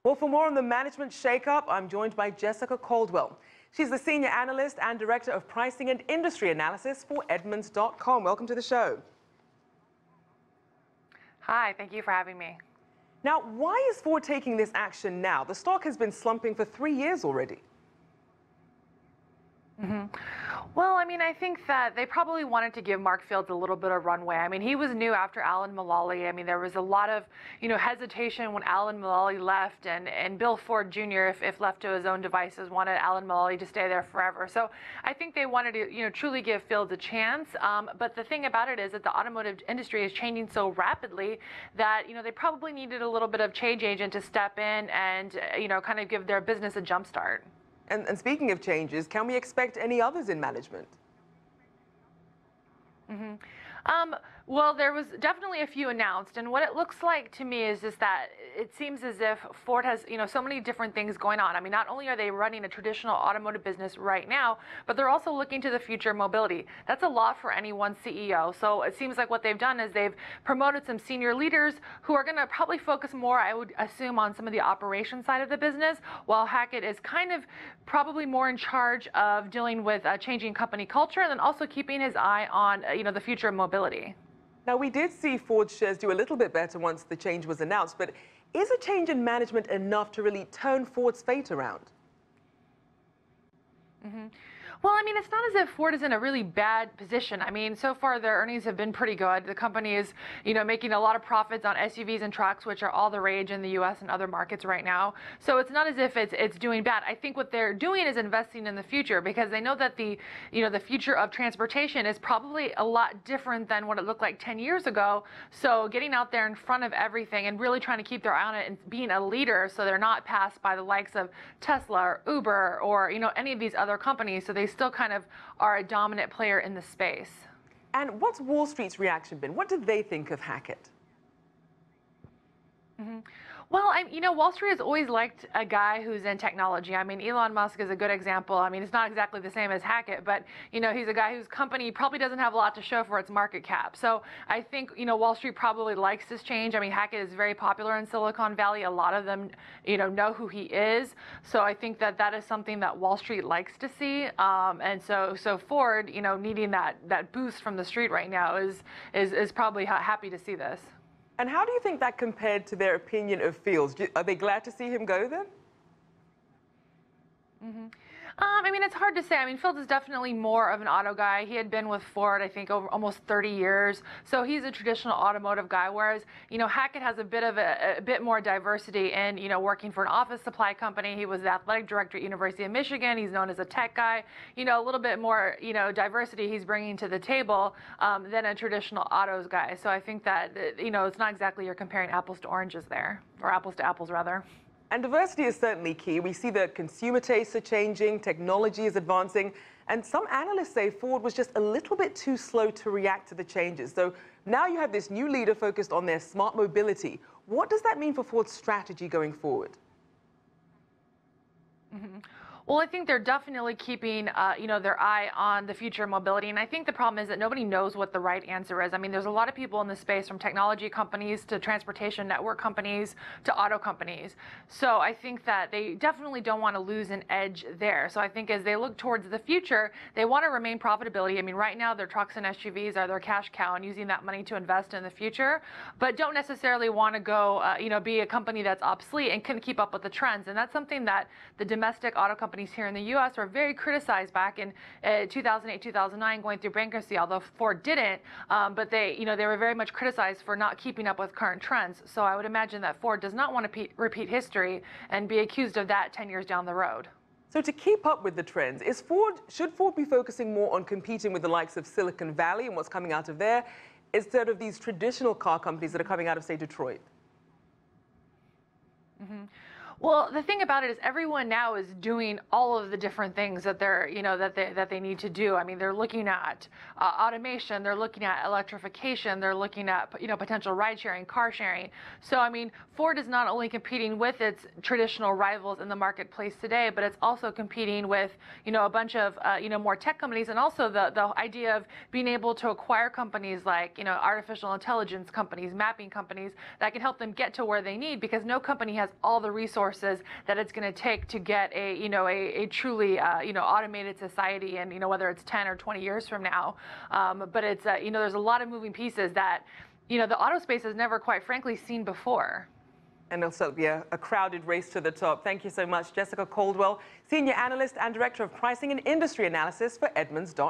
Well, for more on the management shakeup, I'm joined by Jessica Caldwell. She's the Senior Analyst and Director of Pricing and Industry Analysis for Edmunds.com. Welcome to the show. Hi, thank you for having me. Now, why is Ford taking this action now? The stock has been slumping for 3 years already. Well, I think that they probably wanted to give Mark Fields a little bit of runway. He was new after Alan Mulally. There was a lot of, hesitation when Alan Mulally left, and Bill Ford Jr., if left to his own devices, wanted Alan Mulally to stay there forever. So I think they wanted to, truly give Fields a chance. But the thing about it is that the automotive industry is changing so rapidly that, they probably needed a little bit of change agent to step in and, kind of give their business a jump start. And speaking of changes, can we expect any others in management? Well, there was definitely a few announced, and what it looks like to me is just that it seems as if Ford has, so many different things going on. Not only are they running a traditional automotive business right now, but they're also looking to the future mobility. That's a lot for any one CEO. So it seems like what they've done is they've promoted some senior leaders who are going to probably focus more, I would assume, on some of the operation side of the business, while Hackett is kind of probably more in charge of dealing with changing company culture and then also keeping his eye on, the future of mobility. Now, we did see Ford shares do a little bit better once the change was announced, but is a change in management enough to really turn Ford's fate around? Well, it's not as if Ford is in a really bad position. So far their earnings have been pretty good. The company is, making a lot of profits on SUVs and trucks, which are all the rage in the U.S. and other markets right now. So it's not as if it's doing bad. I think what they're doing is investing in the future, because they know that the future of transportation is probably a lot different than what it looked like 10 years ago. So getting out there in front of everything and really trying to keep their eye on it and being a leader, so they're not passed by the likes of Tesla or Uber or any of these other companies. So they still kind of are a dominant player in the space. And what's Wall Street's reaction been? What do they think of Hackett? Well, Wall Street has always liked a guy who's in technology. Elon Musk is a good example. It's not exactly the same as Hackett, but, he's a guy whose company probably doesn't have a lot to show for its market cap. So I think, Wall Street probably likes this change. Hackett is very popular in Silicon Valley. A lot of them, know who he is. So I think that is something that Wall Street likes to see. And so Ford, needing that boost from the street right now is probably happy to see this. And how do you think that compared to their opinion of Fields? Are they glad to see him go then? It's hard to say. Fields is definitely more of an auto guy. He had been with Ford, I think, over almost 30 years. So he's a traditional automotive guy, whereas, Hackett has a bit more diversity in, working for an office supply company. He was the athletic director at University of Michigan. He's known as a tech guy. A little bit more, diversity he's bringing to the table than a traditional autos guy. So I think that, it's not exactly you're comparing apples to oranges there, or apples to apples, rather. And diversity is certainly key. We see that consumer tastes are changing, technology is advancing, and some analysts say Ford was just a little bit too slow to react to the changes. So now you have this new leader focused on their smart mobility. What does that mean for Ford's strategy going forward? Well, I think they're definitely keeping, their eye on the future of mobility. And I think the problem is that nobody knows what the right answer is. There's a lot of people in this space, from technology companies to transportation network companies to auto companies. So I think that they definitely don't want to lose an edge there. So I think as they look towards the future, they want to remain profitability. Right now their trucks and SUVs are their cash cow and using that money to invest in the future, but don't necessarily want to go, be a company that's obsolete and couldn't keep up with the trends. And that's something that the domestic auto companies here in the U.S. were very criticized back in 2008, 2009, going through bankruptcy, although Ford didn't. But they were very much criticized for not keeping up with current trends. So I would imagine that Ford does not want to repeat history and be accused of that 10 years down the road. So to keep up with the trends, should Ford be focusing more on competing with the likes of Silicon Valley and what's coming out of there, instead of these traditional car companies that are coming out of, say, Detroit? Well, the thing about it is everyone now is doing all of the different things that they're, that they need to do. I mean, they're looking at automation, they're looking at electrification, they're looking at, potential ride sharing, car sharing. So, I mean, Ford is not only competing with its traditional rivals in the marketplace today, but it's also competing with, a bunch of, more tech companies, and also the idea of being able to acquire companies like, artificial intelligence companies, mapping companies that can help them get to where they need, because no company has has all the resources that it's going to take to get a truly automated society, and whether it's 10 or 20 years from now. But it's there's a lot of moving pieces that the auto space has never, quite frankly, seen before. And also be a crowded race to the top. Thank you so much, Jessica Caldwell, Senior Analyst and Director of Pricing and Industry Analysis for Edmunds.com.